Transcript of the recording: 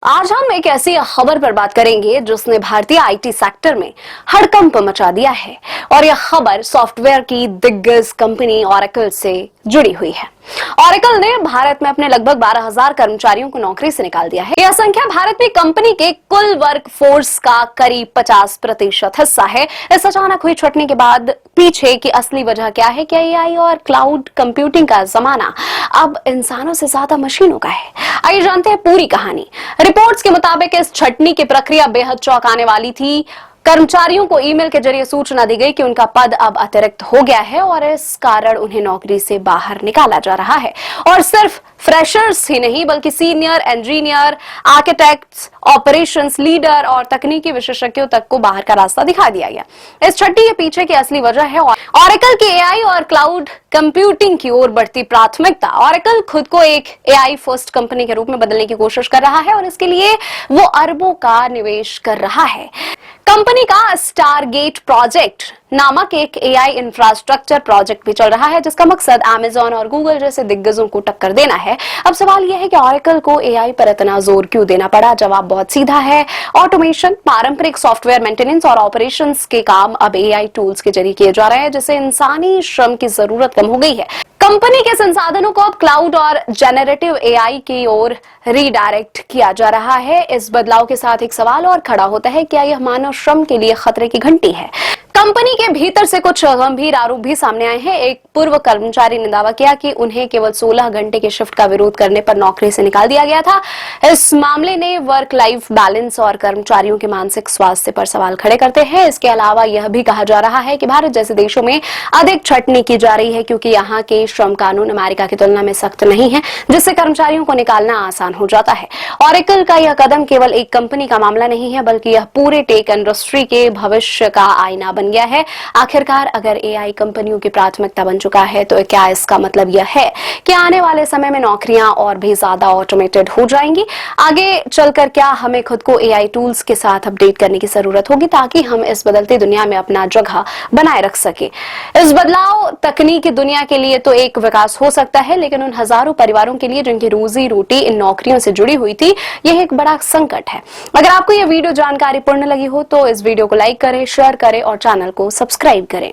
आज हम एक ऐसी खबर पर बात करेंगे जिसने भारतीय आईटी सेक्टर में हड़कंप मचा दिया है और यह खबर सॉफ्टवेयर की दिग्गज कंपनी ऑरेकल से जुड़ी हुई है। ऑरेकल ने भारत में अपने लगभग 12,000 कर्मचारियों को नौकरी से निकाल दिया है। यह संख्या भारत में कंपनी के कुल वर्क फोर्स का करीब 50% हिस्सा है। इस अचानक हुई छटनी के बाद पीछे की असली वजह क्या है? क्या एआई और क्लाउड कंप्यूटिंग का जमाना अब इंसानों से ज्यादा मशीनों का है? आइए जानते हैं पूरी कहानी। रिपोर्ट्स के मुताबिक इस छटनी की प्रक्रिया बेहद चौंकाने वाली थी। कर्मचारियों को ईमेल के जरिए सूचना दी गई कि उनका पद अब अतिरिक्त हो गया है और इस कारण उन्हें नौकरी से बाहर निकाला जा रहा है। और सिर्फ फ्रेशर्स ही नहीं बल्कि senior engineer, architects, operations leader और तकनीकी विशेषज्ञों तक को बाहर का रास्ता दिखा दिया गया। इस छुट्टी के पीछे की असली वजह है ऑरेकल की एआई और क्लाउड कंप्यूटिंग की ओर बढ़ती प्राथमिकता। ऑरेकल खुद को एक एआई फर्स्ट कंपनी के रूप में बदलने की कोशिश कर रहा है और इसके लिए वो अरबों का निवेश कर रहा है। कंपनी का स्टारगेट प्रोजेक्ट नामक एक एआई इंफ्रास्ट्रक्चर प्रोजेक्ट भी चल रहा है जिसका मकसद अमेज़न और गूगल जैसे दिग्गजों को टक्कर देना है। अब सवाल यह है कि ऑरेकल को एआई पर इतना जोर क्यों देना पड़ा? जवाब बहुत सीधा है। ऑटोमेशन, पारंपरिक सॉफ्टवेयर मेंटेनेंस और ऑपरेशंस के काम अब एआई टूल्स के जरिए किए जा रहे हैं जिससे इंसानी श्रम की जरूरत कम हो गई है। कंपनी के संसाधनों को अब क्लाउड और जेनरेटिव एआई की ओर रीडायरेक्ट किया जा रहा है। इस बदलाव के साथ एक सवाल और खड़ा होता है, क्या यह मानव श्रम के लिए खतरे की घंटी है? कंपनी के भीतर से कुछ गंभीर आरोप भी सामने आए हैं। एक पूर्व कर्मचारी ने दावा किया कि उन्हें केवल 16 घंटे की शिफ्ट का विरोध करने पर नौकरी से निकाल दिया गया था। इस मामले ने वर्क लाइफ बैलेंस और कर्मचारियों के मानसिक स्वास्थ्य पर सवाल खड़े करते हैं। इसके अलावा यह भी कहा जा रहा है कि भारत जैसे देशों में अधिक छटनी की जा रही है क्योंकि यहाँ के श्रम कानून अमेरिका की तुलना में सख्त नहीं है, जिससे कर्मचारियों को निकालना आसान हो जाता है। ऑरेकल का यह कदम केवल एक कंपनी का मामला नहीं है बल्कि यह पूरे टेक इंडस्ट्री के भविष्य का आईना बन गया है। आखिरकार अगर एआई कंपनियों की प्राथमिकता बन चुका है तो क्या इसका मतलब यह है कि आने वाले समय में नौकरियां और भी ज्यादा ऑटोमेटेड हो जाएंगी? आगे चलकर क्या हमें खुद को एआई टूल्स के साथ अपडेट करने की जरूरत होगी ताकि हम इस बदलती दुनिया में अपना जगह बनाए रख सके? इस बदलाव तकनीकी दुनिया के लिए तो एक विकास हो सकता है, लेकिन उन हजारों परिवारों के लिए जिनकी रोजी रोटी इन नौकरियों से जुड़ी हुई थी, यह एक बड़ा संकट है। अगर आपको यह वीडियो जानकारीपूर्ण लगी हो तो इस वीडियो को लाइक करें, शेयर करें और चैनल को सब्सक्राइब करें।